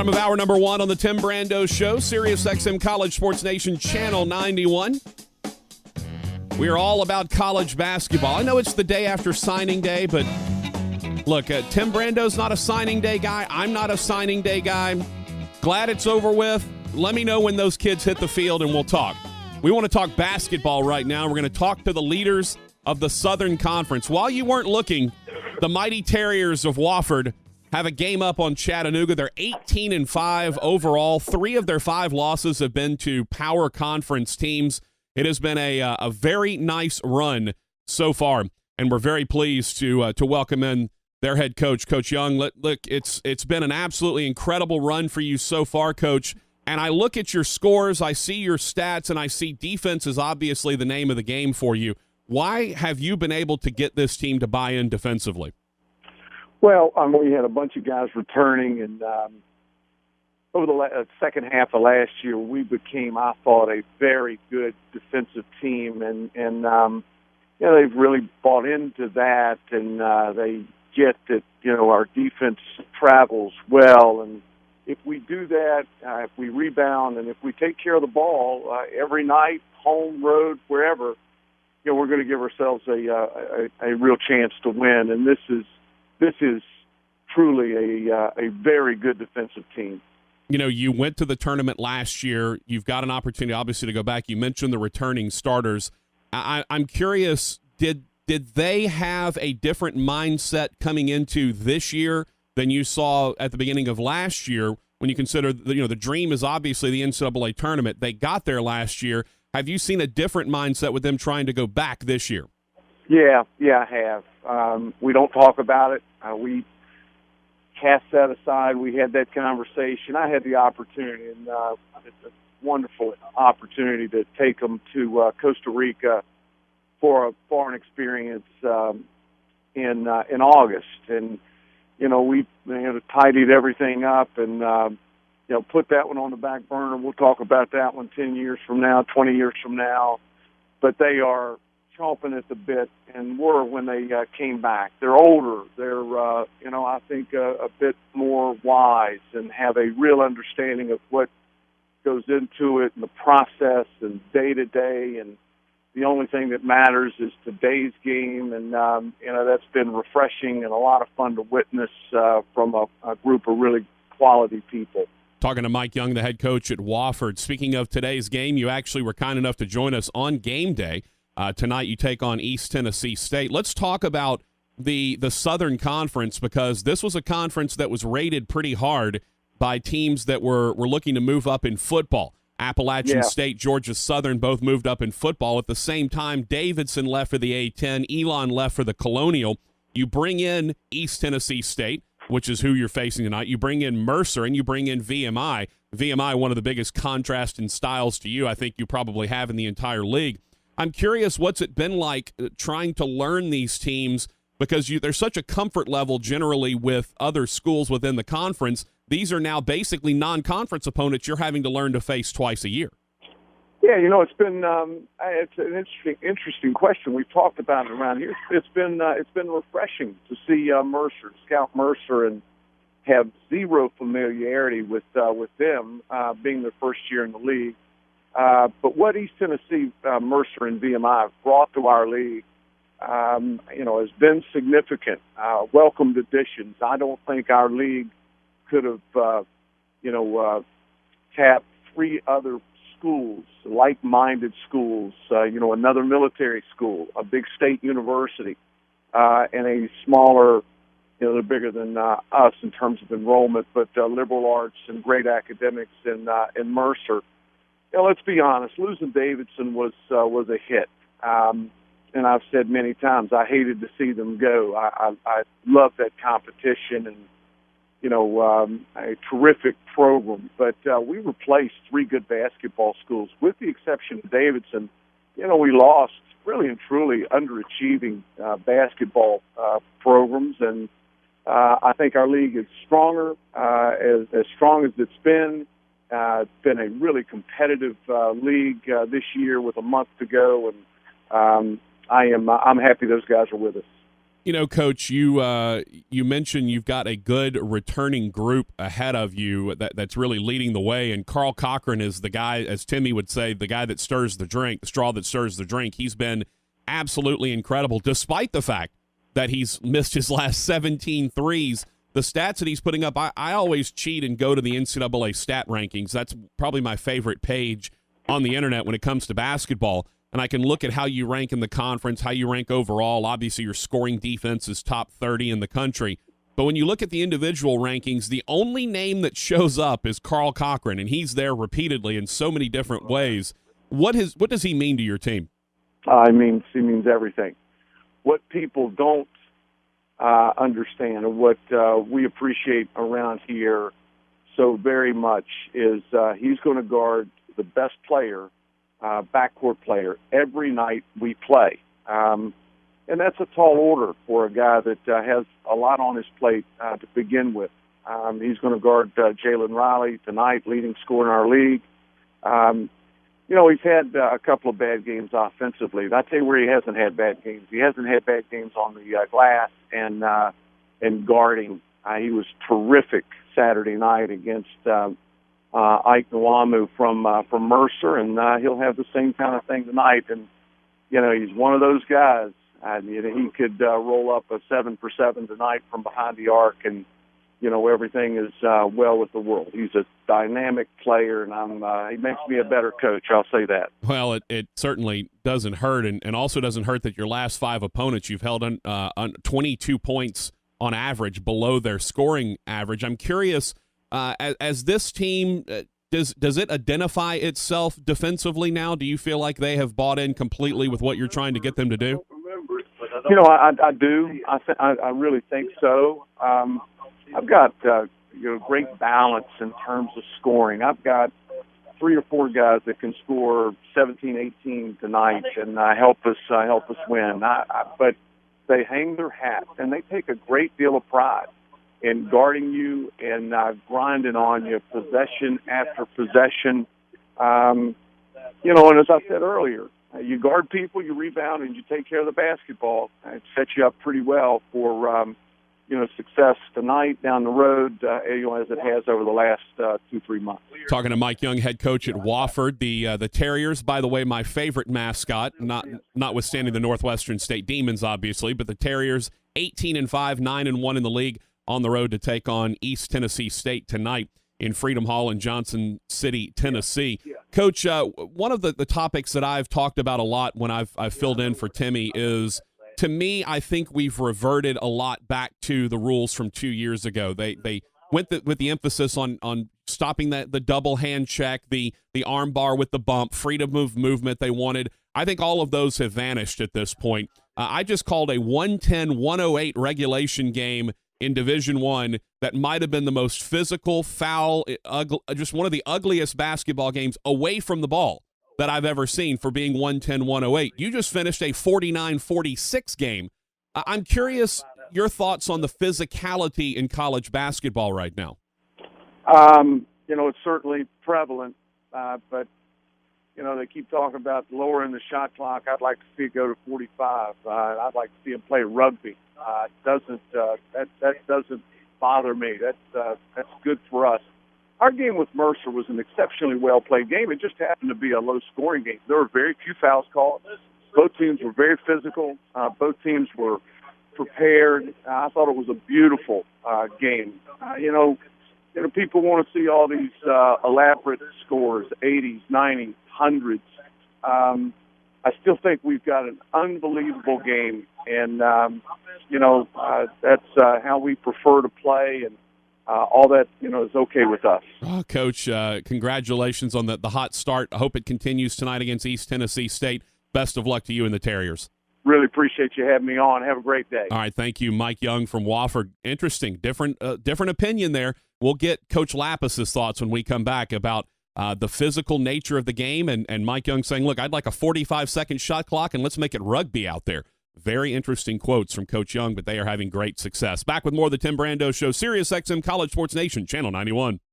Bottom of hour number one on the Tim Brando Show, Sirius XM College Sports Nation Channel 91. We are all about college basketball. I know it's the day after signing day, but look, Tim Brando's not a signing day guy. I'm not a signing day guy. Glad it's over with. Let me know when those kids hit the field and we'll talk. We want to talk basketball right now. We're going to talk to the leaders of the Southern Conference. While you weren't looking, the Mighty Terriers of Wofford have a game up on Chattanooga. They're 18-5 overall. 3 of their 5 losses have been to power conference teams. It has been a very nice run so far, and we're very pleased to welcome in their head coach, Coach Young. Look, it's been an absolutely incredible run for you so far, Coach. And I look at your scores, I see your stats, and I see defense is obviously the name of the game for you. Why have you been able to get this team to buy in defensively? Well, we had a bunch of guys returning, and over the second half of last year, we became, I thought, a very good defensive team, and they've really bought into that, and they get that, our defense travels well, and if we do that, if we rebound, and if we take care of the ball every night, home, road, wherever, we're going to give ourselves a real chance to win, and this is truly a very good defensive team. You went to the tournament last year. You've got an opportunity, obviously, to go back. You mentioned the returning starters. I'm curious, did they have a different mindset coming into this year than you saw at the beginning of last year when you consider, the dream is obviously the NCAA tournament. They got there last year. Have you seen a different mindset with them trying to go back this year? Yeah, I have. We don't talk about it. We cast that aside. We had that conversation. I had the opportunity, and it's a wonderful opportunity to take them to Costa Rica for a foreign experience in August. And, we tidied everything up and, put that one on the back burner. We'll talk about that one 10 years from now, 20 years from now. But they are chomping at the bit and were when they came back. They're older. They're, I think a bit more wise and have a real understanding of what goes into it and the process and day-to-day, and the only thing that matters is today's game, and that's been refreshing and a lot of fun to witness from a group of really quality people. Talking to Mike Young, the head coach at Wofford. Speaking of today's game, you actually were kind enough to join us on game day. Tonight you take on East Tennessee State. Let's talk about the Southern Conference, because this was a conference that was rated pretty hard by teams that were looking to move up in football. Appalachian State, Georgia Southern both moved up in football. At the same time, Davidson left for the A-10, Elon left for the Colonial. You bring in East Tennessee State, which is who you're facing tonight. You bring in Mercer, and you bring in VMI. VMI, one of the biggest contrast in styles to you I think you probably have in the entire league. I'm curious, what's it been like trying to learn these teams, because there's such a comfort level generally with other schools within the conference. These are now basically non-conference opponents you're having to learn to face twice a year. Yeah, it's been it's an interesting question. We've talked about it around here. It's been refreshing to see Scout Mercer, and have zero familiarity with them being their first year in the league. But what East Tennessee, Mercer, and VMI have brought to our league, has been significant. Welcomed additions. I don't think our league could have, tapped 3 other schools, like-minded schools, another military school, a big state university, and a smaller, they're bigger than us in terms of enrollment, but liberal arts and great academics in Mercer. Let's be honest, losing Davidson was a hit. And I've said many times, I hated to see them go. I love that competition and, a terrific program. But we replaced 3 good basketball schools, with the exception of Davidson. We lost really and truly underachieving basketball programs. And I think our league is stronger, as strong as it's been. It's been a really competitive league this year with a month to go, and I'm happy those guys are with us. Coach, you mentioned you've got a good returning group ahead of you that's really leading the way, and Carl Cochran is the guy, as Timmy would say, the guy that stirs the drink, the straw that stirs the drink. He's been absolutely incredible, despite the fact that he's missed his last 17 threes. The stats that he's putting up, I always cheat and go to the NCAA stat rankings. That's probably my favorite page on the internet when it comes to basketball. And I can look at how you rank in the conference, how you rank overall. Obviously, your scoring defense is top 30 in the country. But when you look at the individual rankings, the only name that shows up is Carl Cochran, and he's there repeatedly in so many different ways. What does he mean to your team? He means everything. What people don't understand and what we appreciate around here so very much is he's going to guard the best player, backcourt player, every night we play. And that's a tall order for a guy that has a lot on his plate to begin with. He's going to guard Jalen Riley tonight, leading scorer in our league. He's had a couple of bad games offensively. I'll tell you where he hasn't had bad games. He hasn't had bad games on the glass and guarding. He was terrific Saturday night against Ike Nwamu from Mercer, and he'll have the same kind of thing tonight. And, he's one of those guys. He could roll up a 7-for-7 tonight from behind the arc, and, everything is well with the world. He's a dynamic player, and he makes me a better coach, I'll say that. Well, it certainly doesn't hurt, and also doesn't hurt that your last 5 opponents you've held on 22 points on average below their scoring average. I'm curious, as this team, does it identify itself defensively now? Do you feel like they have bought in completely with what you're trying to get them to do? I do. I really think so. I've got great balance in terms of scoring. I've got 3 or 4 guys that can score 17, 18 tonight and help us win. But they hang their hat and they take a great deal of pride in guarding you and grinding on you possession after possession. And as I said earlier, you guard people, you rebound, and you take care of the basketball. It sets you up pretty well for success tonight, down the road, as it has over the last 2-3 months. Talking to Mike Young, head coach at Wofford. The Terriers, by the way, my favorite mascot, notwithstanding the Northwestern State Demons, obviously, but the Terriers, 18-5, 9-1 in the league, on the road to take on East Tennessee State tonight in Freedom Hall in Johnson City, Tennessee. Coach, one of the topics that I've talked about a lot when I've filled in for Timmy is, to me, I think we've reverted a lot back to the rules from 2 years ago. They went with the emphasis on stopping the double hand check, the arm bar with the bump, freedom of movement they wanted. I think all of those have vanished at this point. I just called a 110-108 regulation game in Division I that might have been the most physical, foul, just one of the ugliest basketball games away from the ball that I've ever seen for being 110-108. You just finished a 49-46 game. I'm curious your thoughts on the physicality in college basketball right now. It's certainly prevalent, but they keep talking about lowering the shot clock. I'd like to see it go to 45. I'd like to see them play rugby. That doesn't bother me. That's good for us. Our game with Mercer was an exceptionally well-played game. It just happened to be a low-scoring game. There were very few fouls called. Both teams were very physical. Both teams were prepared. I thought it was a beautiful game. People want to see all these elaborate scores, 80s, 90s, 100s. I still think we've got an unbelievable game, and that's how we prefer to play, and all that is okay with us. Coach, congratulations on the hot start. I hope it continues tonight against East Tennessee State. Best of luck to you and the Terriers. Really appreciate you having me on. Have a great day. All right, thank you, Mike Young from Wofford. Interesting, different opinion there. We'll get Coach Lappis's thoughts when we come back about the physical nature of the game, and Mike Young saying, look, I'd like a 45-second shot clock, and let's make it rugby out there. Very interesting quotes from Coach Young, but they are having great success. Back with more of the Tim Brando Show, Sirius XM College Sports Nation, Channel 91.